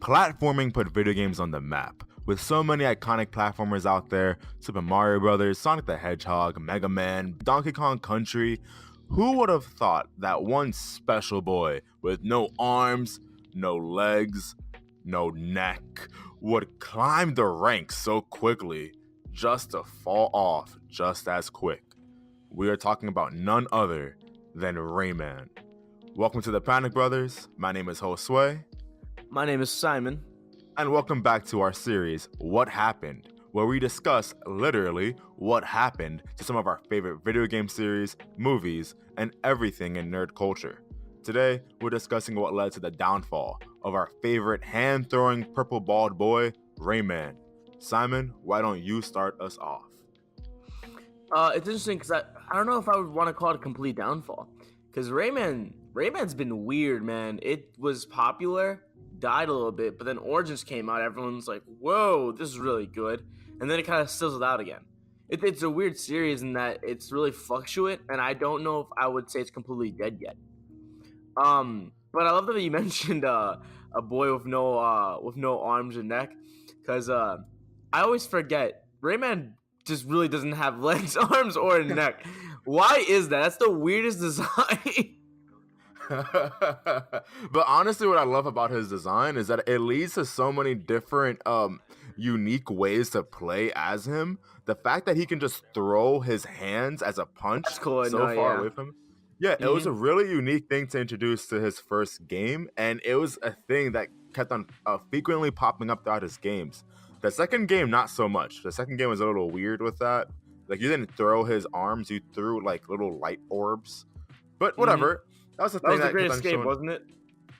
Platforming put video games on the map. With so many iconic platformers out there, Super Mario Bros., Sonic the Hedgehog, Mega Man, Donkey Kong Country, who would have thought that one special boy with no arms, no legs, no neck would climb the ranks so quickly just to fall off just as quick? We are talking about none other than Rayman. Welcome to the Panic Brothers. My name is Josue. My name is Simon. And welcome back to our series, What Happened, where we discuss literally what happened to some of our favorite video game series, movies, and everything in nerd culture. Today, we're discussing what led to the downfall of our favorite hand-throwing purple bald boy, Rayman. Simon, why don't you start us off? It's interesting because I don't know if I would want to call it a complete downfall. Because Rayman's been weird, man. It was popular, died a little bit, but then Origins came out. Everyone's like, whoa, this is really good. And then it kind of sizzled out again. It's a weird series in that it's really fluctuate, and I don't know if I would say it's completely dead yet. But I love that you mentioned a boy with no arms or neck, because I always forget Rayman just really doesn't have legs, arms, or a neck. Why is that? That's the weirdest design. But honestly, what I love about his design is that it leads to so many different unique ways to play as him. The fact that he can just throw his hands as a punch cool. far away from him. Yeah, it was a really unique thing to introduce to his first game, and it was a thing that kept on frequently popping up throughout his games. The second game, not so much. The second game was a little weird with that. Like, you didn't throw his arms, you threw like little light orbs. But whatever. That was the thing. That was the Great Escape, wasn't it?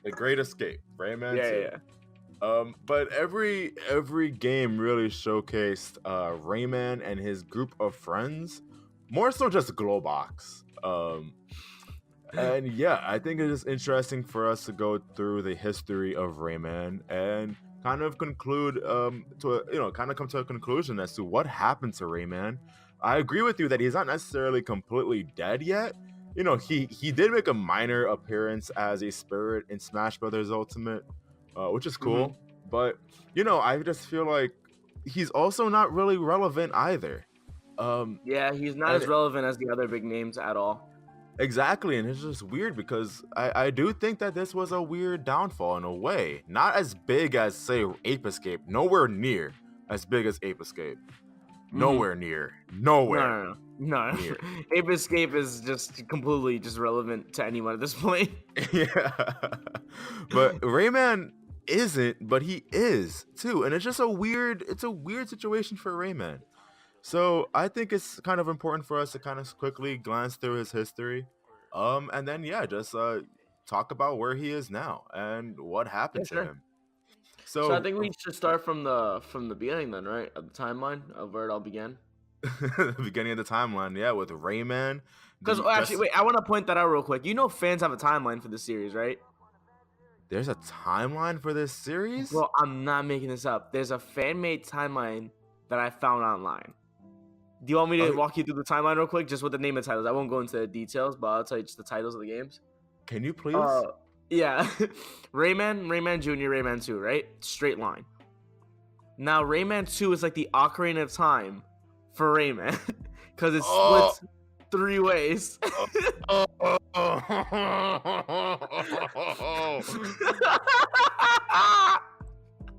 The Great Escape, Rayman 2. Yeah. But every game really showcased Rayman and his group of friends, more so just Globox. And yeah, I think it is interesting for us to go through the history of Rayman and kind of conclude come to a conclusion as to what happened to Rayman. I agree with you that he's not necessarily completely dead yet. You know, he did make a minor appearance as a spirit in Smash Brothers Ultimate, which is cool. But, you know, I just feel like he's also not really relevant either. Yeah, he's not as relevant as the other big names at all. Exactly, and it's just weird because I do think that this was a weird downfall in a way. Not as big as, say, Ape Escape. Nowhere near as big as Ape Escape. Nowhere near. Nowhere. No. Near. Ape Escape is just completely just relevant to anyone at this point. Yeah. But Rayman isn't, but he is too. And it's just a weird situation for Rayman. So I think it's kind of important for us to kind of quickly glance through his history. And then just talk about where he is now and what happened to him. So I think we should start from the beginning then, right? Of the timeline of where it all began. The beginning of the timeline, yeah, with Rayman. Because wait, I want to point that out real quick. You know, fans have a timeline for this series, right? There's a timeline for this series? Well, I'm not making this up. There's a fan-made timeline that I found online. Do you want me to walk you through the timeline real quick, just with the name and titles? I won't go into the details, but I'll tell you just the titles of the games. Can you please? Yeah. Rayman Jr., Rayman 2, right? Straight line. Now, Rayman 2 is like the Ocarina of Time for Rayman, because it splits 3 ways.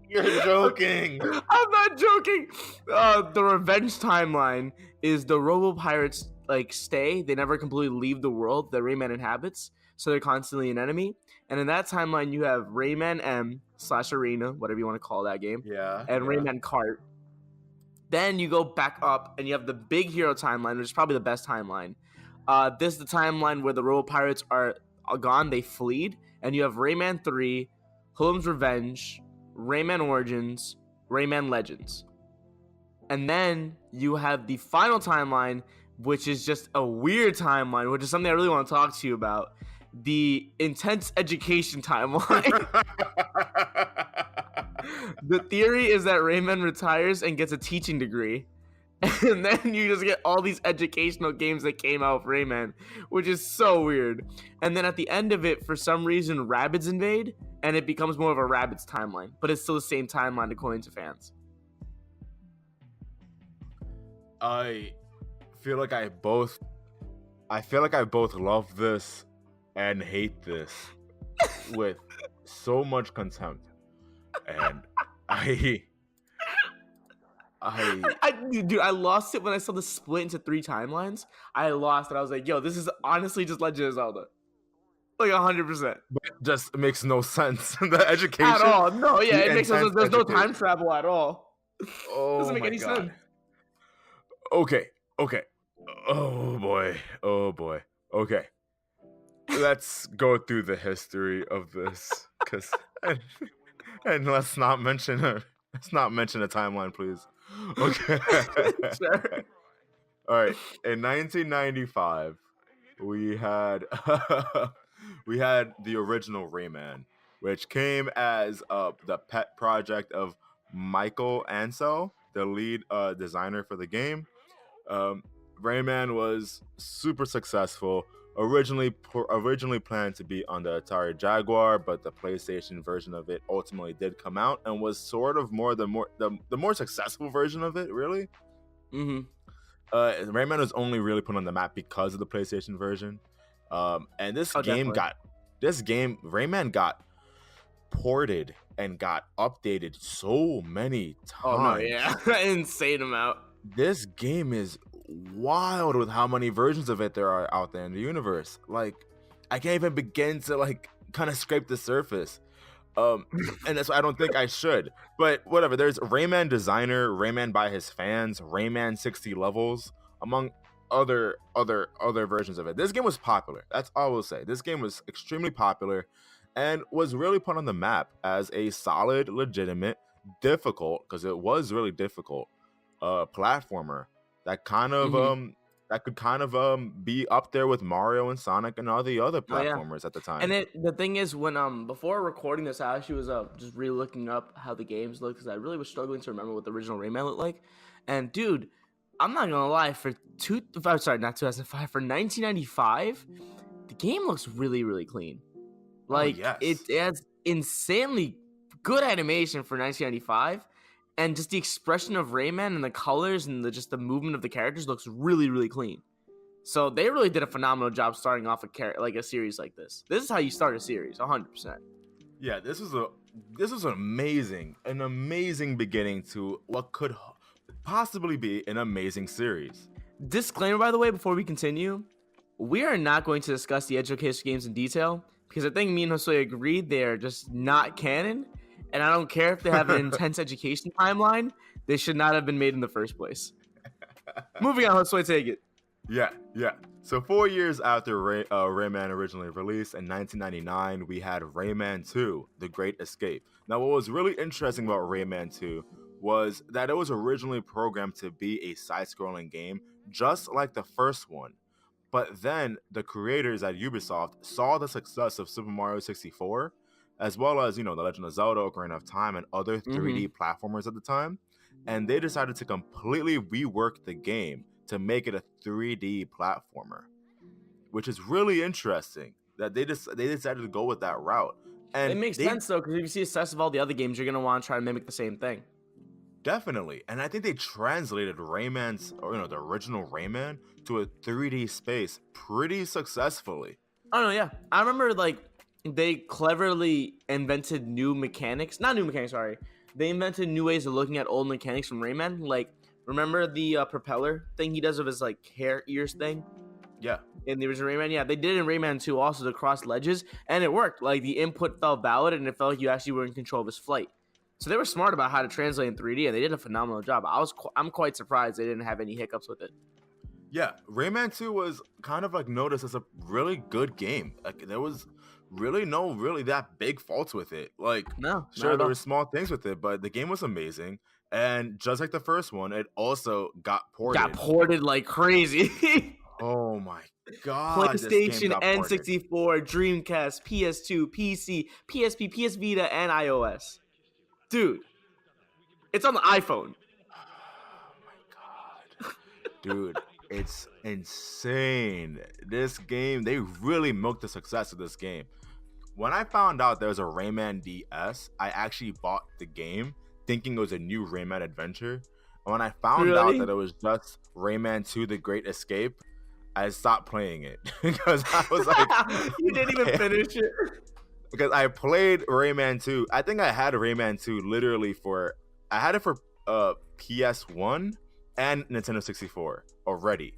You're joking. I'm not joking. The revenge timeline is the Robo Pirates stay. They never completely leave the world that Rayman inhabits, so they're constantly an enemy. And in that timeline, you have Rayman M/Arena, whatever you want to call that game. Yeah. And Rayman Kart. Then you go back up, and you have the Big Hero timeline, which is probably the best timeline. This is the timeline where the Robo Pirates are gone. They fleed. And you have Rayman 3, Hulum's Revenge, Rayman Origins, Rayman Legends. And then you have the final timeline, which is just a weird timeline, which is something I really want to talk to you about. The Intense Education timeline. The theory is that Rayman retires and gets a teaching degree. And then you just get all these educational games that came out of Rayman, which is so weird. And then at the end of it, for some reason, Rabbids invade, and it becomes more of a Rabbids timeline, but it's still the same timeline according to fans. I feel like I both love this and hate this with so much contempt. And Dude, I lost it when I saw the split into 3 timelines. I lost it. I was like, yo, this is honestly just Legend of Zelda. Like 100%. But it just makes no sense. The education At all. No, yeah, it makes no sense. There's no education. time travel at all. Oh, doesn't make my any God. sense. Okay. Oh boy. Okay. Let's go through the history of this, and let's not mention a timeline, please. Okay. Sure. All right. In 1995, we had the original Rayman, which came as the pet project of Michael Ansel, the lead designer for the game. Rayman was super successful. Originally planned to be on the Atari Jaguar, but the PlayStation version of it ultimately did come out and was sort of the more successful version of it, really. Mm-hmm. Rayman was only really put on the map because of the PlayStation version. And Rayman got ported and got updated so many times. Oh no, yeah. Insane amount. This game is wild with how many versions of it there are out there in the universe. Like, I can't even begin to like kind of scrape the surface. And that's why I don't think I should. But whatever. There's Rayman Designer, Rayman by his fans, Rayman 60 levels, among other versions of it. This game was popular. That's all I will say. This game was extremely popular and was really put on the map as a solid, legitimate, difficult, because it was really difficult, platformer that kind of that could kind of be up there with Mario and Sonic and all the other platformers at the time. And the thing is, when before recording this, I actually was just really looking up how the games look, because I really was struggling to remember what the original Rayman looked like. And dude, I'm not gonna lie, for 1995, the game looks really, really clean. Like, it has insanely good animation for 1995. And just the expression of Rayman and the colors and the movement of the characters looks really, really clean. So they really did a phenomenal job starting off a series like this. This is how you start a series, 100%. Yeah, this was an amazing beginning to what could possibly be an amazing series. Disclaimer, by the way, before we continue, we are not going to discuss the education games in detail, because I think me and Josue agreed they are just not canon. And I don't care if they have an intense education timeline. They should not have been made in the first place. Moving on, Josue, take it. Yeah. So 4 years after Rayman originally released in 1999, we had Rayman 2, The Great Escape. Now, what was really interesting about Rayman 2 was that it was originally programmed to be a side-scrolling game, just like the first one. But then the creators at Ubisoft saw the success of Super Mario 64, as well as, The Legend of Zelda, Ocarina of Time, and other 3D platformers at the time. And they decided to completely rework the game to make it a 3D platformer, which is really interesting that they decided to go with that route. And it makes sense, though, because if you see a success of all the other games, you're going to want to try to mimic the same thing. Definitely. And I think they translated the original Rayman to a 3D space pretty successfully. Oh, no, yeah. I remember, they cleverly invented new mechanics. Not new mechanics, sorry. They invented new ways of looking at old mechanics from Rayman. Like, remember the propeller thing he does with his, hair ears thing? Yeah. In the original Rayman? Yeah, they did in Rayman 2 also to cross ledges, and it worked. Like, the input felt valid, and it felt like you actually were in control of his flight. So they were smart about how to translate in 3D, and they did a phenomenal job. I'm quite surprised they didn't have any hiccups with it. Yeah, Rayman 2 was kind of noticed as a really good game. There was really that big faults with it. No, sure, there were small things with it, but the game was amazing. And just like the first one, it also got ported. Got ported like crazy. Oh my god. PlayStation, N64, Dreamcast, PS2, PC, PSP, PS Vita, and iOS. Dude, it's on the iPhone. Oh my god. Dude, it's insane. This game, they really milked the success of this game. When I found out there was a Rayman DS, I actually bought the game thinking it was a new Rayman adventure. And when I found out Really? that it was just Rayman 2 The Great Escape, I stopped playing it because I was like, You didn't even finish it. because I played Rayman 2. I think I had Rayman 2 literally I had it for PS1 and Nintendo 64 already.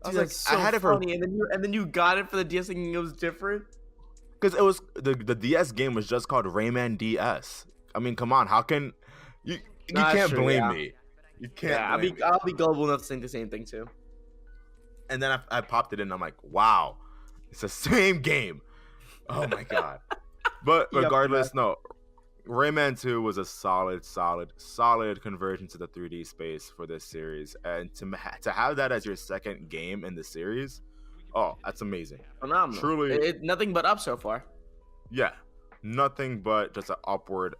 I was Dude, like, that's so I had it for funny. And then you got it for the DS thinking it was different. because it was the DS game was just called Rayman DS. I mean, come on, how can you? You Nah, can't true, blame yeah. me. You can't. Yeah, blame me. I'll be gullible enough to think the same thing too. And then I popped it in. I'm like, wow, it's the same game. Oh my god. But Yep, regardless, no. Rayman 2 was a solid conversion to the 3D space for this series, and to have that as your second game in the series, oh, that's amazing. Phenomenal. Truly, Nothing but up so far. yeah, nothing but just an upward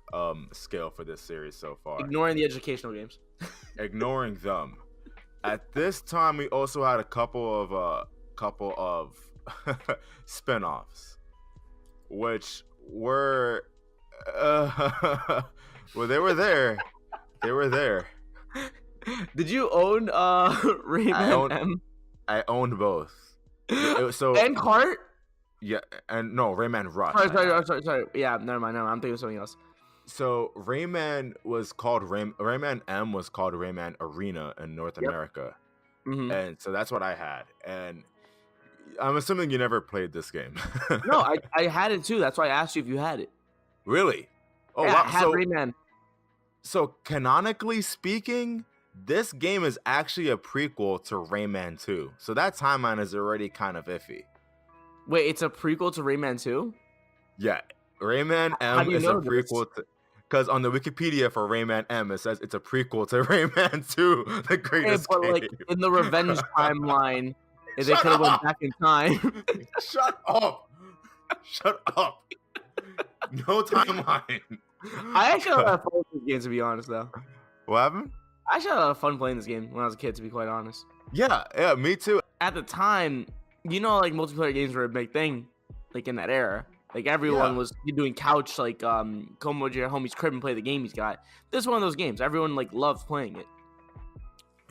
scale for this series so far. Ignoring the educational games. Ignoring them. At this time, we also had a couple of spin-offs, which were well, they were there. Did you own Rayman M? I owned both. So And Cart? yeah, and no, Rayman Rush. Sorry. Yeah, never mind. I'm thinking of something else. So Rayman was called Rayman M was called Rayman Arena in North America, Mm-hmm. and so that's what I had. And I'm assuming you never played this game. No, I had it too. That's why I asked you if you had it. Really? Oh Yeah, wow! I had Rayman. So canonically speaking, this game is actually a prequel to Rayman 2. So that timeline is already kind of iffy. Wait, it's a prequel to Rayman 2? Yeah, Rayman How M do you is a know this? prequel to. Because on the Wikipedia for Rayman M, it says it's a prequel to Rayman 2, The Great Hey, Escape. but like in the revenge timeline, if they Shut could have went up! back in time. Shut up! Shut up! No timeline. I actually had a lot of fun with this game, to be honest, though. What happened? I actually had a lot of fun playing this game when I was a kid, to be quite honest. Yeah, me too. At the time, like multiplayer games were a big thing, like in that era. Like everyone was doing couch, like come over to your homie's crib and play the game he's got. This is one of those games. Everyone like loved playing it.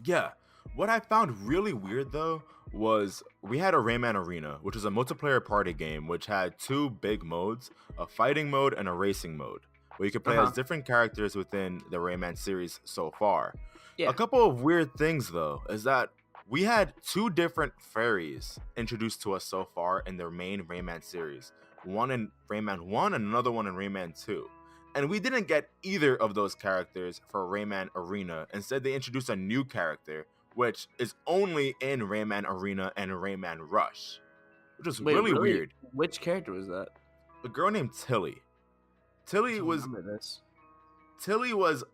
Yeah. What I found really weird though was we had a Rayman Arena, which is a multiplayer party game which had two big modes, a fighting mode and a racing mode, where you could play as different characters within the Rayman series so far. Yeah. A couple of weird things though is that we had two different fairies introduced to us so far in the main Rayman series. One in Rayman 1 and another one in Rayman 2. And we didn't get either of those characters for Rayman Arena. Instead, they introduced a new character, which is only in Rayman Arena and Rayman Rush, which is really weird. Which character was that? A girl named Tilly. Tilly was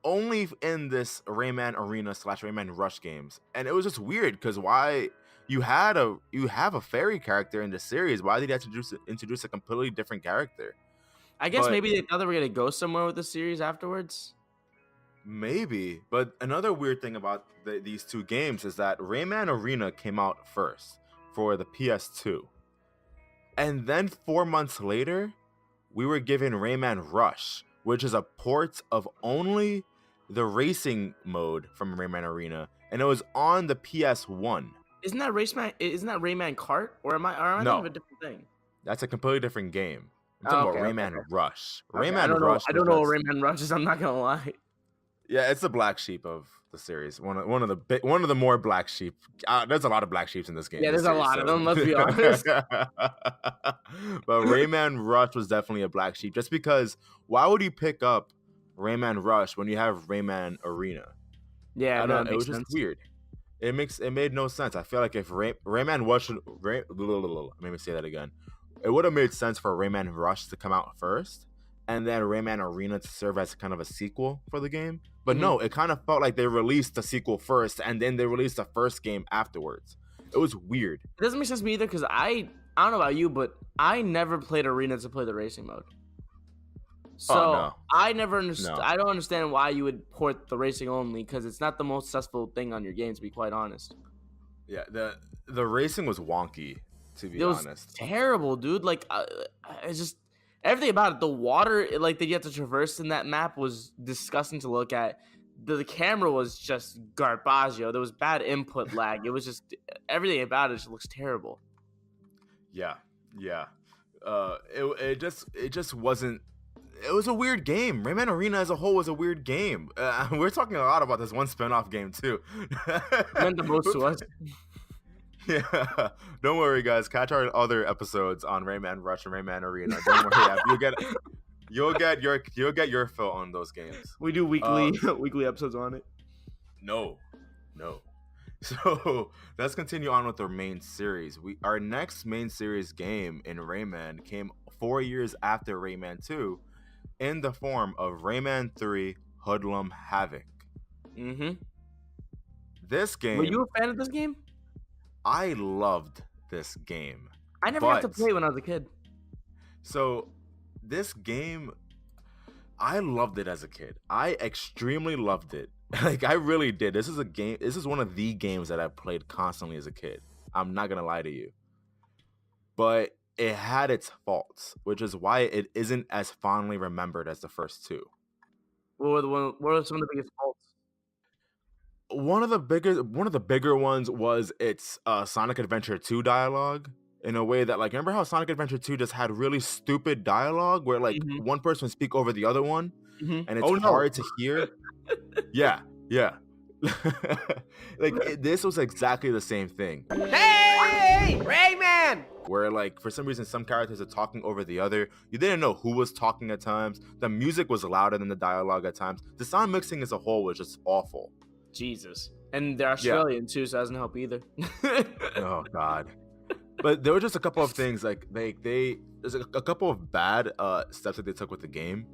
only in this Rayman Arena / Rayman Rush games, and it was just weird because why you have a fairy character in the series? Why did you have to introduce a completely different character? I guess maybe they thought they were gonna go somewhere with the series afterwards. Maybe, but another weird thing about these two games is that Rayman Arena came out first for the PS2, and then 4 months later, we were given Rayman Rush, which is a port of only the racing mode from Rayman Arena, and it was on the PS1. Isn't that Rayman Kart, or am I thinking of a different thing? That's a completely different game. I'm talking about Rayman Rush. Okay, Rayman Rush. I don't know what Rayman Rush is. I'm not gonna lie. Yeah, it's the black sheep of the series. One of the more black sheep. There's a lot of black sheeps in this game. Yeah, there's a lot of them. Let's be honest. But Rayman Rush was definitely a black sheep, just because why would you pick up Rayman Rush when you have Rayman Arena? Yeah, it was just weird. It made no sense. I feel like if Rayman Rush, let me say that again. It would have made sense for Rayman Rush to come out first, and then Rayman Arena to serve as kind of a sequel for the game. But no, it kind of felt like they released the sequel first, and then they released the first game afterwards. It was weird. It doesn't make sense to me either, because I don't know about you, but I never played Arena to play the racing mode. Oh So no, I never understood. no. I don't understand why you would port the racing only, because it's not the most successful thing on your game, to be quite honest. Yeah, the racing was wonky, to It be was honest. terrible, dude. Like, it's just everything about it. The water, like that you have to traverse in that map, was disgusting to look at. The camera was just garbaggio. There was bad input lag. It was just everything about it just looks terrible. Yeah, yeah. It just wasn't. It was a weird game. Rayman Arena as a whole was a weird game. We're talking a lot about this one spin-off game too. It meant the most to us. Yeah, don't worry, guys. Catch our other episodes on Rayman Rush and Rayman Arena. Don't worry, yeah, you'll get your fill on those games. We do weekly weekly episodes on it. No. So let's continue on with our main series. Our next main series game in Rayman came 4 years after Rayman 2, in the form of Rayman 3 Hoodlum Havoc. Mm-hmm. This game. Were you a fan of this game? I loved this game. I never got to play when I was a kid. So this game, I loved it as a kid. I extremely loved it. Like, I really did. This is one of the games that I played constantly as a kid. I'm not gonna lie to you. But it had its faults, which is why it isn't as fondly remembered as the first two. What were some of the biggest faults? One of the bigger ones was its Sonic Adventure 2 dialogue, in a way that, like, remember how Sonic Adventure 2 just had really stupid dialogue where, like, one person would speak over the other one, and it's hard to hear? Yeah. This was exactly the same thing. Hey, Rayman! Where, like, for some reason, some characters are talking over the other. You didn't know who was talking at times. The music was louder than the dialogue at times. The sound mixing as a whole was just awful. Jesus. And they're Australian too, so it doesn't help either. Oh God. But there were just a couple of things, like there's a couple of bad steps that they took with the game.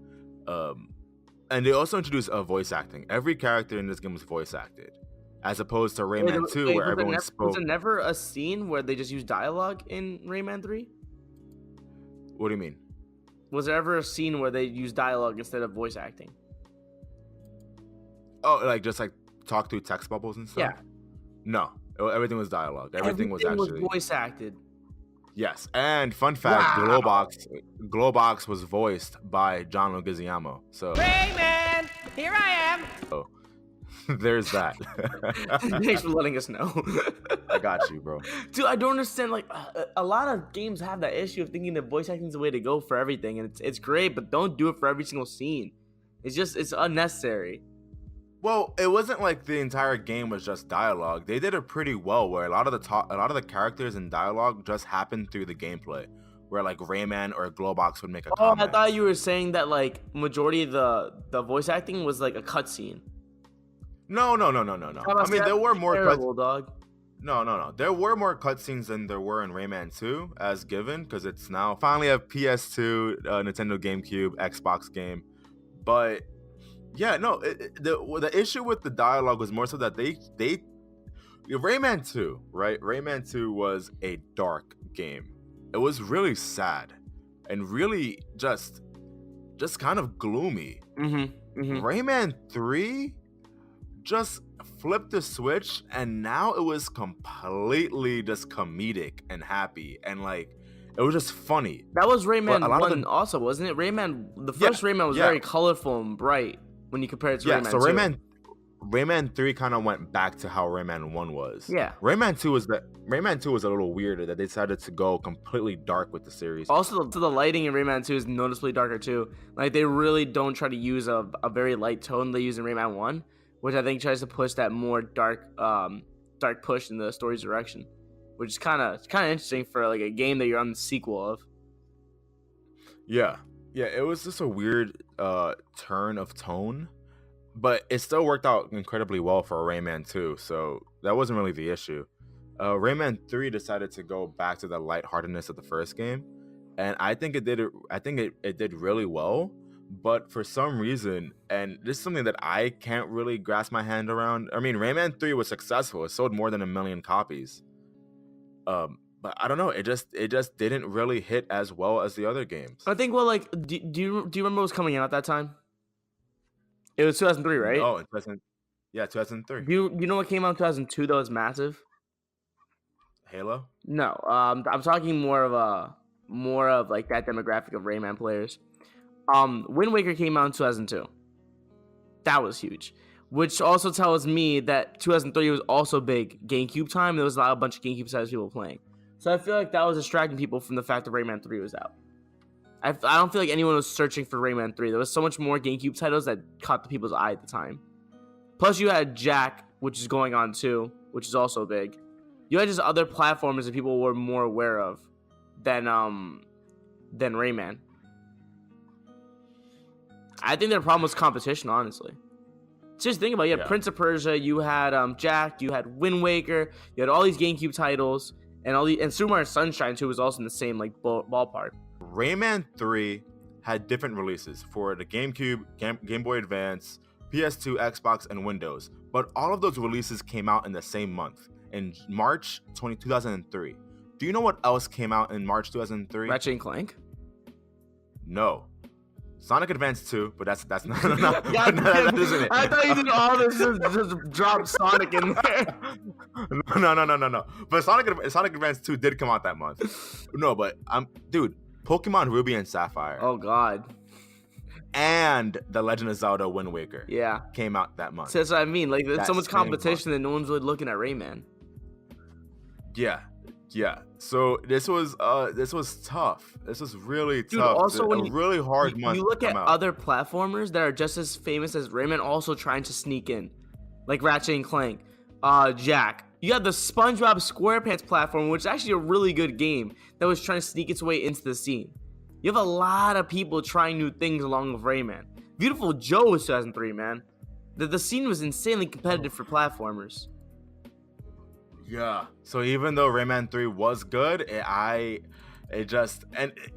And they also introduced voice acting. Every character in this game was voice acted, as opposed to Rayman 2, where everyone spoke. Was there never a scene where they just used dialogue in Rayman 3? What do you mean? Was there ever a scene where they used dialogue instead of voice acting? Oh, like just like talk through text bubbles and stuff? Yeah. No, everything was dialogue. Everything was actually voice acted. Yes, and fun fact, Wow. Globox was voiced by John Leguizamo. So Rayman, here I am. So there's that. Thanks for letting us know. I got you, bro. Dude, I don't understand. Like, a lot of games have that issue of thinking that voice acting is the way to go for everything, and it's great, but don't do it for every single scene. It's unnecessary. Well, it wasn't like the entire game was just dialogue. They did it pretty well, where a lot of the characters and dialogue just happened through the gameplay, where like Rayman or Globox would make a comment. I thought you were saying that like majority of the voice acting was like a cutscene. No. I mean, there were more dog. No. There were more cutscenes than there were in Rayman 2, as given, because it's now finally a PS2, Nintendo GameCube, Xbox game. But yeah, no, the issue with the dialogue was more so that they Rayman 2, right? Rayman 2 was a dark game. It was really sad and really just kind of gloomy. Rayman 3 just flipped the switch, and now it was completely just comedic and happy, and like it was just funny. That was Rayman 1 also, wasn't it? The first Rayman was very colorful and bright when you compare it to Rayman 2. So Rayman 3 kind of went back to how Rayman 1 was. Yeah. Rayman 2 was a little weirder, that they decided to go completely dark with the series. Also, the lighting in Rayman 2 is noticeably darker too. Like, they really don't try to use a very light tone they use in Rayman 1, which I think tries to push that more dark push in the story's direction, which is kind of interesting for like a game that you're on the sequel of. Yeah, it was just a weird turn of tone, but it still worked out incredibly well for Rayman 2, so that wasn't really the issue. Rayman 3 decided to go back to the lightheartedness of the first game, and I think it did really well. But for some reason, and this is something that I can't really grasp my hand around. I mean, Rayman 3 was successful. It sold more than 1 million copies. but I don't know. It just didn't really hit as well as the other games. I think, well, like, do you remember what was coming out at that time? It was 2003, right? Oh, 2003. Do you know what came out in 2002 that was massive? Halo. No, I'm talking more of like that demographic of Rayman players. Wind Waker came out in 2002. That was huge, which also tells me that 2003 was also big GameCube time. There was a bunch of GameCube sized people playing, so I feel like that was distracting people from the fact that Rayman 3 was out. I don't feel like anyone was searching for Rayman 3. There was so much more GameCube titles that caught the people's eye at the time. Plus, you had Jack, which is going on too, which is also big. You had just other platformers that people were more aware of than Rayman. I think their problem was competition, honestly. Just think about it. You had Prince of Persia, you had Jack, you had Wind Waker, you had all these GameCube titles, and Super Mario Sunshine too was also in the same like ballpark. Rayman 3 had different releases for the GameCube, Game Boy Advance, PS2, Xbox, and Windows, but all of those releases came out in the same month, in March 2003. Do you know what else came out in March 2003? Ratchet and Clank? No. Sonic Advance 2, but that's not. That isn't it. I thought you did all this just drop Sonic in there. No. But Sonic Advance 2 did come out that month. No, but dude, Pokemon Ruby and Sapphire. Oh God. And The Legend of Zelda Wind Waker. Yeah. Came out that month. So that's what I mean. Like, there's so much competition that no one's really looking at Rayman. Yeah. So this was tough. This was really tough. Dude, also when really hard month. You look at other platformers that are just as famous as Rayman, also trying to sneak in, like Ratchet and Clank, Jack. You had the SpongeBob SquarePants platform, which is actually a really good game that was trying to sneak its way into the scene. You have a lot of people trying new things along with Rayman. Beautiful Joe was 2003, man. The scene was insanely competitive for platformers. Yeah. So even though Rayman 3 was good, it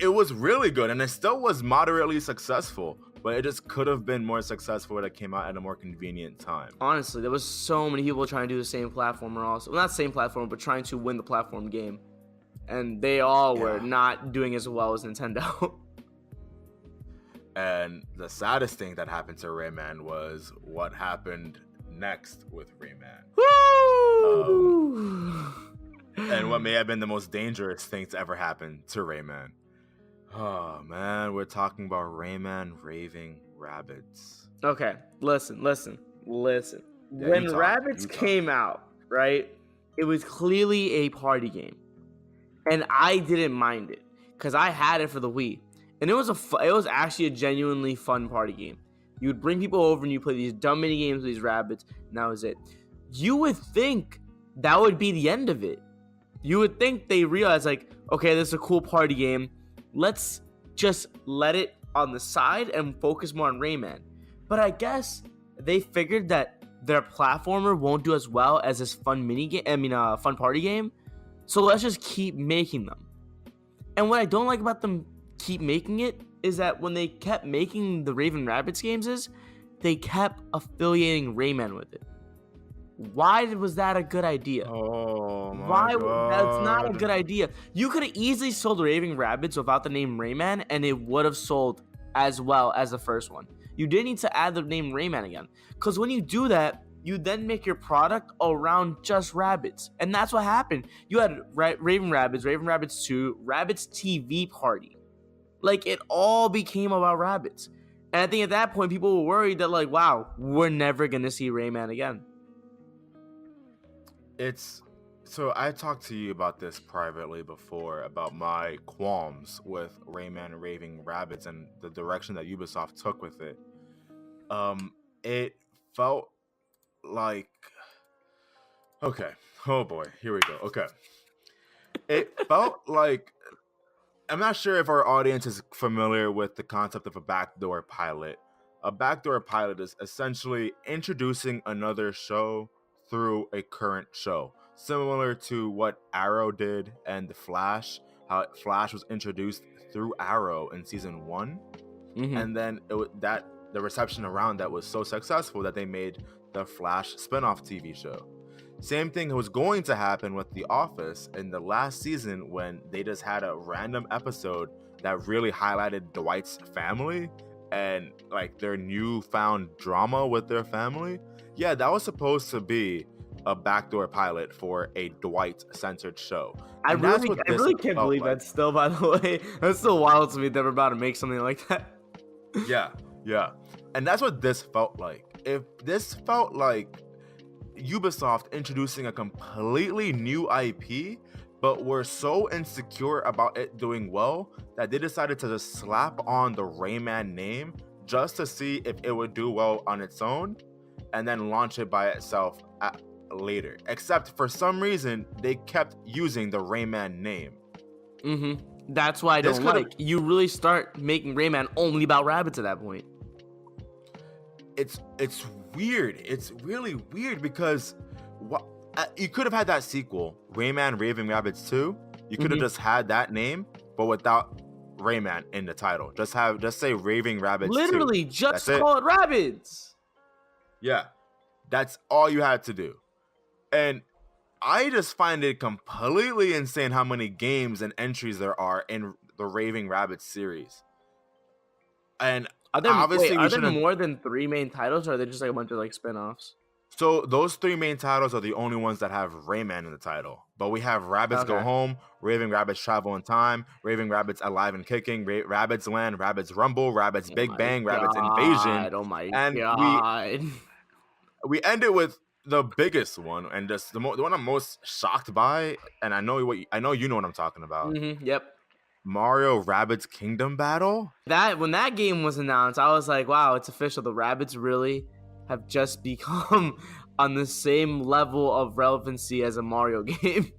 was really good, and it still was moderately successful, but it just could have been more successful if it came out at a more convenient time. Honestly, there was so many people trying to do the same platformer also. Well, not same platform, but trying to win the platform game. And they all were not doing as well as Nintendo. And the saddest thing that happened to Rayman was what happened next with Rayman. And what may have been the most dangerous thing to ever happen to Rayman. Oh man, we're talking about Rayman Raving Rabbids. Okay, listen. Yeah, when Rabbids came out, right, it was clearly a party game. And I didn't mind it because I had it for the Wii, and it was actually a genuinely fun party game. You would bring people over and you play these dumb mini games with these Rabbids, and that was it. You would think that would be the end of it. You would think they realized, like, okay, this is a cool party game. Let's just let it on the side and focus more on Rayman. But I guess they figured that their platformer won't do as well as this fun fun party game. So let's just keep making them. And what I don't like about them keep making it is that when they kept making the Raving Rabbids games they kept affiliating Rayman with it. Why was that a good idea? Oh my God. That's not a good idea. You could have easily sold Raving Rabbids without the name Rayman, and it would have sold as well as the first one. You didn't need to add the name Rayman again. Because when you do that, you then make your product around just Rabbids. And that's what happened. You had Raving Rabbids 2, Rabbids TV Party. Like, it all became about Rabbids. And I think at that point, people were worried that, like, wow, we're never going to see Rayman again. So I talked to you about this privately before, about my qualms with Rayman Raving Rabbids and the direction that Ubisoft took with it. It felt like, okay, oh boy, here we go. Okay, it felt like, I'm not sure if our audience is familiar with the concept of a backdoor pilot. A backdoor pilot is essentially introducing another show through a current show, similar to what Arrow did and The Flash, how Flash was introduced through Arrow in season 1, and then the reception around that was so successful that they made the Flash spinoff TV show. Same thing was going to happen with The Office in the last season when they just had a random episode that really highlighted Dwight's family and like their newfound drama with their family. Yeah, that was supposed to be a backdoor pilot for a Dwight-centered show. I And that's really, what I this really can't felt believe like. that still, by the way. That's still wild to me. They're about to make something like that. Yeah. And that's what this felt like. If this felt like Ubisoft introducing a completely new IP, but were so insecure about it doing well that they decided to just slap on the Rayman name just to see if it would do well on its own and then launch it by itself later. Except for some reason, they kept using the Rayman name. That's why I This don't could've- like. You really start making Rayman only about rabbits at that point. It's weird. It's really weird because you could have had that sequel, Rayman Raving Rabbids 2. You could have just had that name, but without Rayman in the title. Just say Raving Rabbids 2. Literally, just That's it. call it Rabbids. Yeah, that's all you had to do. And I just find it completely insane how many games and entries there are in the Raving Rabbids series. And Are there, obviously, are there more than 3 main titles, or are they just like a bunch of like spin-offs? So those 3 main titles are the only ones that have Rayman in the title. But we have Rabbids Go Okay. Home, Raving Rabbids Travel in Time, Raving Rabbids Alive and Kicking, Rabbids Land, Rabbids Rumble, Rabbids Big Bang, Rabbids Invasion. Oh my and god. we end it with the biggest one, and just the one I'm most shocked by, and I know you know what I'm talking about. Yep. Mario Rabbids Kingdom Battle. When that game was announced, I was like, wow, it's official. The Rabbids really have just become on the same level of relevancy as a Mario game.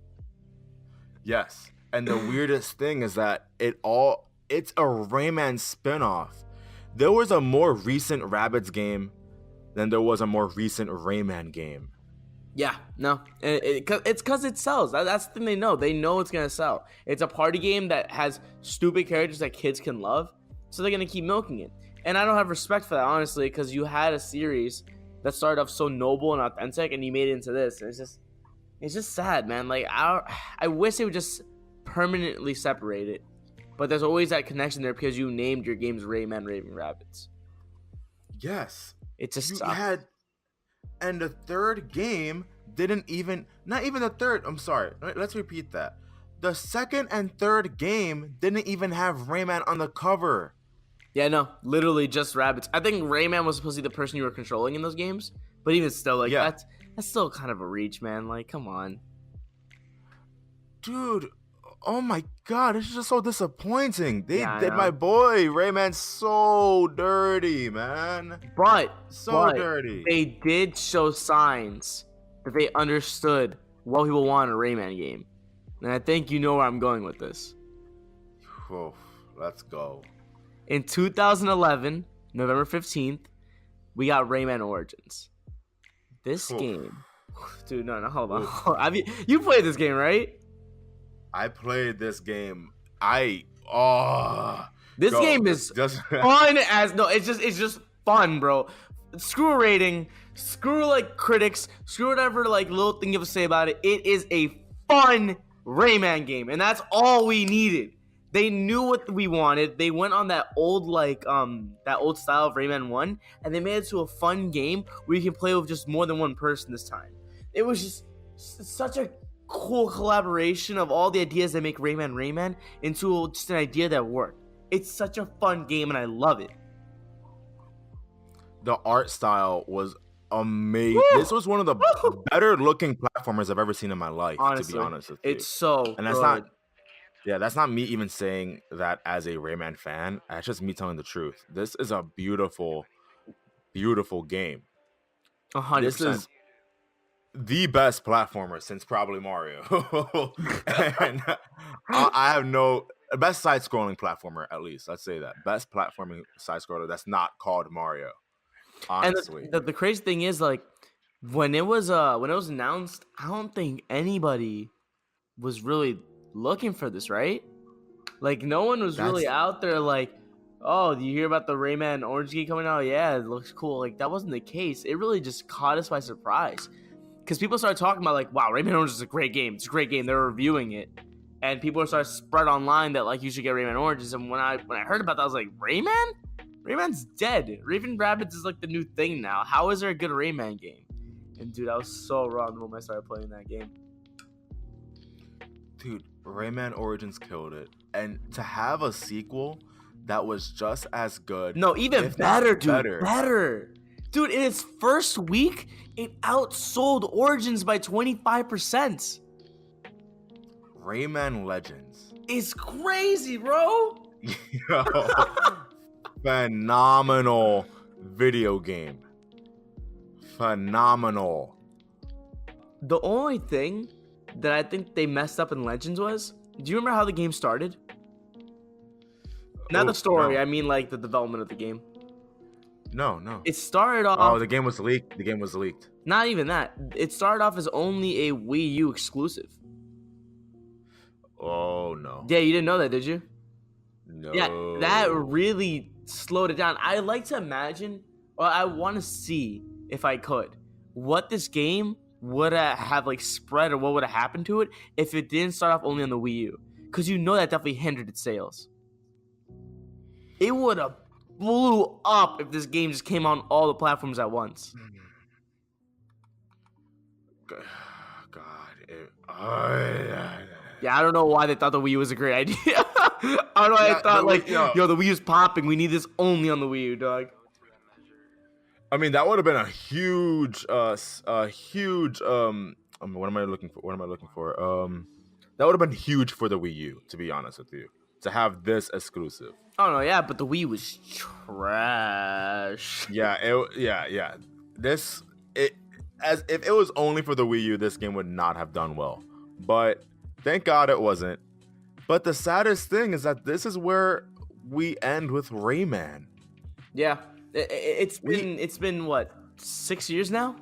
Yes. And the weirdest thing is that it's a Rayman spinoff. There was a more recent Rabbids game than there was a more recent Rayman game. Yeah, no, it's because it sells. That's the thing they know. They know it's gonna sell. It's a party game that has stupid characters that kids can love, so they're gonna keep milking it. And I don't have respect for that, honestly, because you had a series that started off so noble and authentic, and you made it into this. And it's just sad, man. Like I wish they would just permanently separate it, but there's always that connection there because you named your games Rayman Raving Rabbids. Yes. It just You sucks. had, and the third game not even the third. I'm sorry. Let's repeat that. The second and third game didn't even have Rayman on the cover. Yeah, no, literally just rabbits. I think Rayman was supposed to be the person you were controlling in those games, but even still, like Yeah. that's still kind of a reach, man. Like, come on. Dude, oh my god, this is just so disappointing. They Yeah, I did know. my boy Rayman so dirty, man. But Dirty. they did show signs that they understood what people want in a Rayman game, and I think you know where I'm going with this. Oof, let's go. In 2011, November 15th, we got Rayman Origins. This Oof. game, dude, no, hold on. Oof. I mean, you played this game, right? I played this game. This game is fun as no. It's just fun, bro. Screw rating, screw like critics, screw whatever like little thing you have to say about it. It is a fun Rayman game, and that's all we needed. They knew what we wanted. They went on that old that old style of Rayman 1, and they made it to a fun game where you can play with just more than one person this time. It was just such a cool collaboration of all the ideas that make Rayman into just an idea that worked. It's such a fun game, and I love it. The art style was amazing. Woo! This was one of the better looking platformers I've ever seen in my life, Honestly, to be honest with you. it's so And that's good. that's not me even saying that as a Rayman fan. That's just me telling the truth. This is a beautiful, beautiful game. 100%. This is the best platformer since probably Mario. And I have no best side scrolling platformer, at least. Let's say that. Best platforming side scroller that's not called Mario. Honestly. And the crazy thing is, like, when it was announced, I don't think anybody was really looking for this, right? Like, no one was really out there like, oh, do you hear about the Rayman Orange game coming out? Yeah, it looks cool. Like, that wasn't the case. It really just caught us by surprise. because people started talking about like, wow, Rayman Origins is a great game. It's a great game. They're reviewing it, and people started spread online that like you should get Rayman Origins. And when I heard about that, I was like, Rayman? Rayman's dead. Raven Rabbids is like the new thing now. How is there a good Rayman game? And dude, I was so wrong the moment I started playing that game. Dude, Rayman Origins killed it. And to have a sequel that was just as good. No, even better, dude. Better. Dude, in its first week, it outsold Origins by 25%. Rayman Legends. It's crazy, bro. Yo, phenomenal video game. Phenomenal. The only thing that I think they messed up in Legends was, do you remember how the game started? Not the story, no. I mean like the development of the game. No. It started off... Oh, the game was leaked. The game was leaked. Not even that. It started off as only a Wii U exclusive. Oh, no. Yeah, you didn't know that, did you? No. Yeah, that really slowed it down. I like to imagine, or I want to see, if I could, what this game would have like spread or what would have happened to it if it didn't start off only on the Wii U. Because you know that definitely hindered its sales. It would have blew up if this game just came on all the platforms at once. God. Yeah, I don't know why they thought the Wii U was a great idea. I don't know why they thought like, yo, the Wii U's popping. We need this only on the Wii U, dog. I mean, that would have been a huge, what am I looking for? That would have been huge for the Wii U, to be honest with you, to have this exclusive. Oh no, yeah, but the Wii was trash. Yeah. As if it was only for the Wii U, this game would not have done well. But thank God it wasn't. But the saddest thing is that this is where we end with Rayman. Yeah, it's been what, 6 years now?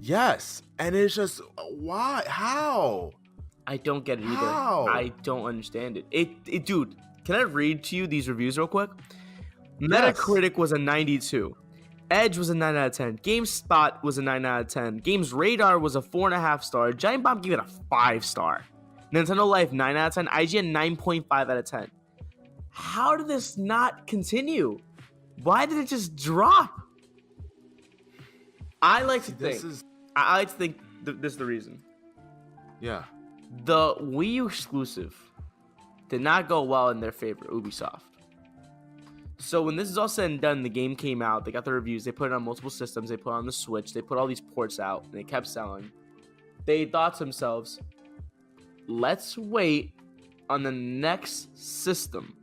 Yes, and it's just why? How? I don't get it either. How? I don't understand it. It dude, can I read to you these reviews real quick? Yes. Metacritic was a 92. Edge was a 9 out of 10. GameSpot was a 9 out of 10. Games Radar was a 4.5 star. Giant Bomb gave it a 5 star. Nintendo Life 9 out of 10. IGN 9.5 out of 10. How did this not continue? Why did it just drop? I like to think this is the reason. Yeah. The Wii U exclusive did not go well in their favor, Ubisoft. So when this is all said and done, the game came out, they got the reviews, they put it on multiple systems, they put it on the Switch, they put all these ports out, and they kept selling. They thought to themselves, let's wait on the next system.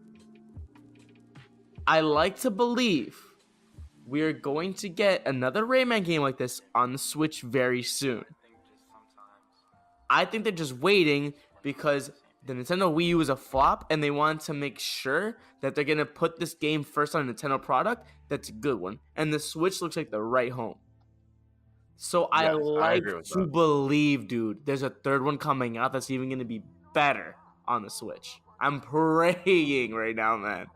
I like to believe we're going to get another Rayman game like this on the Switch very soon. I think they're just waiting because the Nintendo Wii U is a flop, and they want to make sure that they're going to put this game first on a Nintendo product that's a good one. And the Switch looks like the right home. So yes, I like to believe, dude, there's a third one coming out that's even going to be better on the Switch. I'm praying right now, man.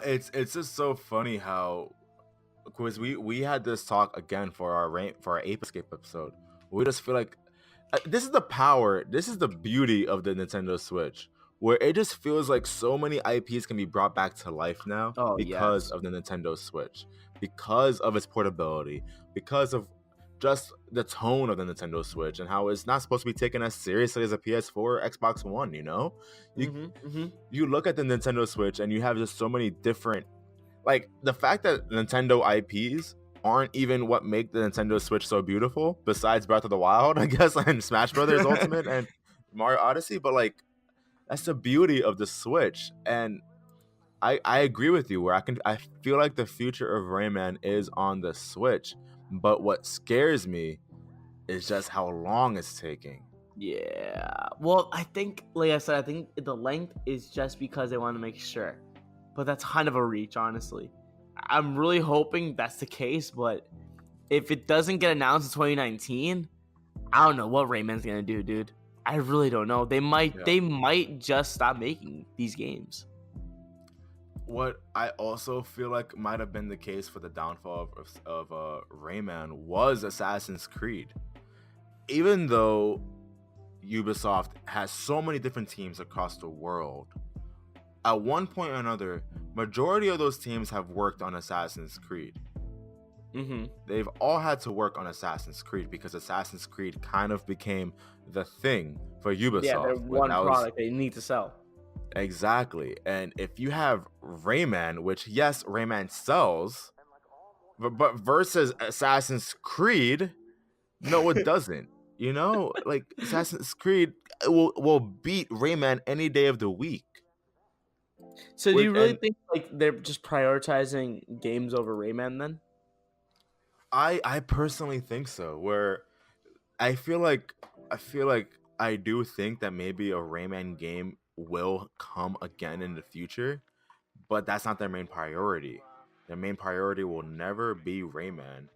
It's just so funny how, because we had this talk again for our Ape Escape episode. We just feel like this is the beauty of the Nintendo Switch, where it just feels like so many IPs can be brought back to life now because of the Nintendo Switch, because of its portability, because of just the tone of the Nintendo Switch and how it's not supposed to be taken as seriously as a PS4 or Xbox One, you know? You look at the Nintendo Switch and you have just so many different, like the fact that Nintendo IPs aren't even what make the Nintendo Switch so beautiful, besides Breath of the Wild, I guess, and Smash Brothers Ultimate and Mario Odyssey, but like that's the beauty of the Switch. And I agree with you where I feel like the future of Rayman is on the Switch, but what scares me is just how long it's taking. Yeah, well, I think, like I said, I think the length is just because they want to make sure, but that's kind of a reach, honestly. I'm really hoping that's the case, but if it doesn't get announced in 2019, I don't know what Rayman's gonna do, dude. I really don't know. They might just stop making these games. what I also feel like might have been the case for the downfall of Rayman was Assassin's Creed. Even though Ubisoft has so many different teams across the world, at one point or another, majority of those teams have worked on Assassin's Creed. Mm-hmm. They've all had to work on Assassin's Creed because Assassin's Creed kind of became the thing for Ubisoft. Yeah, they're one product they need to sell. Exactly. And if you have Rayman, which yes, Rayman sells, but versus Assassin's Creed, no, it doesn't. You know, like Assassin's Creed will beat Rayman any day of the week. So do you really think like they're just prioritizing games over Rayman then? I personally think so. Where I feel like I do think that maybe a Rayman game will come again in the future, but that's not their main priority. Their main priority will never be Rayman.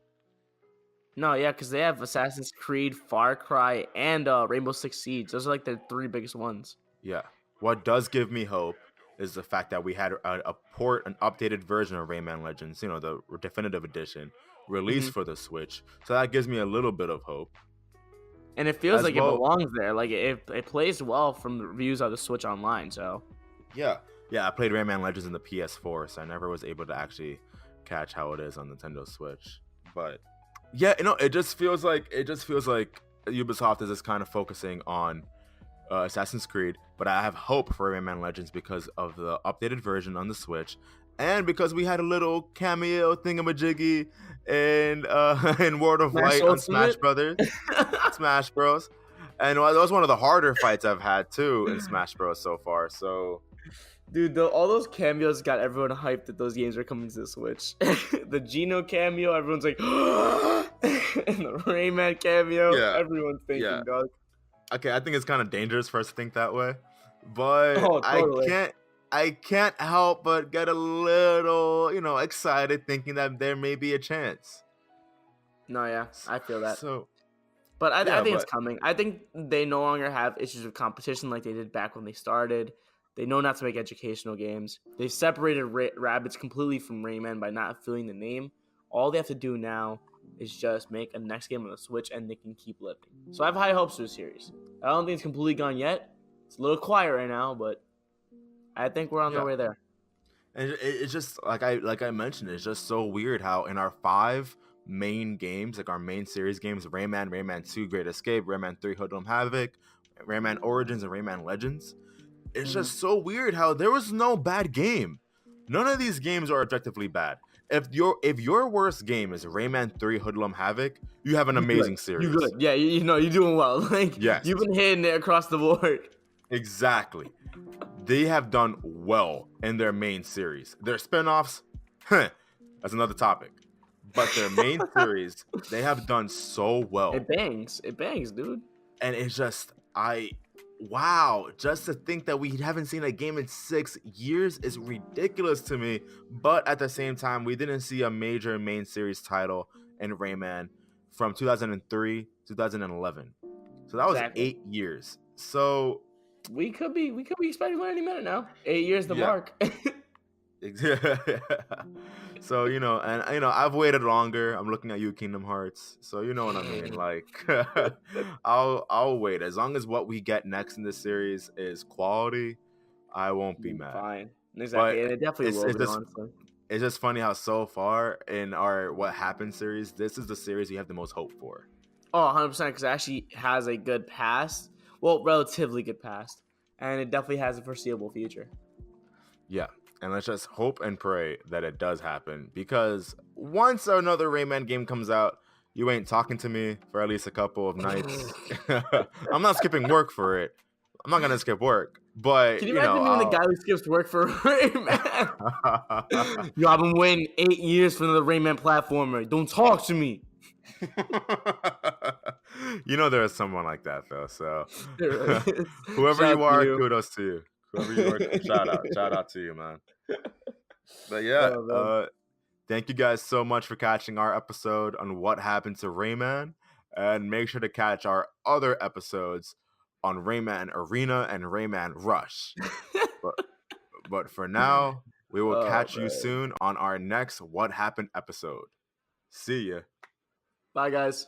No, yeah, because they have Assassin's Creed, Far Cry, and Rainbow Six Siege. Those are like the three biggest ones. Yeah. What does give me hope is the fact that we had an updated version of Rayman Legends, you know, the definitive edition, released for the Switch. So that gives me a little bit of hope. And it feels like it belongs there. Like it plays well from the reviews of the Switch Online. So yeah, I played Rayman Legends in the PS4, so I never was able to actually catch how it is on Nintendo Switch. But yeah, you know, it just feels like Ubisoft is just kind of focusing on Assassin's Creed, but I have hope for Rayman Legends because of the updated version on the Switch, and because we had a little cameo thingamajiggy in World of Light on Smash Brothers, Smash Bros. And that was one of the harder fights I've had too in Smash Bros. So far. So, dude, all those cameos got everyone hyped that those games are coming to the Switch. The Geno cameo, everyone's like, and the Rayman cameo, everyone's thinking, dog. Okay, I think it's kind of dangerous for us to think that way, but totally. I can't help but get a little, you know, excited thinking that there may be a chance. No, yeah, I feel that. So, but I think it's coming. I think they no longer have issues with competition like they did back when they started. They know not to make educational games. They've separated Rabbids completely from Rayman by not filling the name. All they have to do now is just make a next game on the Switch, and they can keep living. So I have high hopes for the series. I don't think it's completely gone yet. It's a little quiet right now, but I think we're on the way there. And it's just like I mentioned, it's just so weird how in our 5 main games, like our main series games, Rayman, Rayman 2, Great Escape, Rayman 3, Hoodlum Havoc, Rayman Origins, and Rayman Legends, it's just so weird how there was no bad game. None of these games are objectively bad. If your worst game is Rayman 3 Hoodlum Havoc, you have an amazing series. You're good. Yeah, you know, you're doing well. Like, you've been hitting it across the board. Exactly. They have done well in their main series. Their spinoffs, that's another topic. But their main series, they have done so well. It bangs, dude. And it's just, wow, just to think that we haven't seen a game in 6 years is ridiculous to me. But at the same time, we didn't see a major main series title in Rayman from 2003 2011. So that was 8 years. So we could be expecting one any minute now. 8 years the mark. So, you know, and you know, I've waited longer. I'm looking at you, Kingdom Hearts. So you know what I mean. Like, I'll wait as long as what we get next in this series is quality. I won't be mad. Fine, exactly. And it definitely will be, honestly. It's just funny how so far in our What Happened series, this is the series you have the most hope for. Oh, 100%, because it actually has a good past. Well, relatively good past, and it definitely has a foreseeable future. Yeah. And let's just hope and pray that it does happen, because once another Rayman game comes out, you ain't talking to me for at least a couple of nights. I'm not skipping work for it. I'm not gonna skip work, but can you imagine being the guy who skips work for Rayman? Yo, I've been waiting 8 years for the Rayman platformer. Don't talk to me. You know there is someone like that though. So whoever you are, kudos to you. Whoever you are, shout out to you, man. But yeah, thank you guys so much for catching our episode on What Happened to Rayman, and make sure to catch our other episodes on Rayman Arena and Rayman Rush. but for now, We will catch you man. soon on our next What Happened episode. See ya. Bye, guys.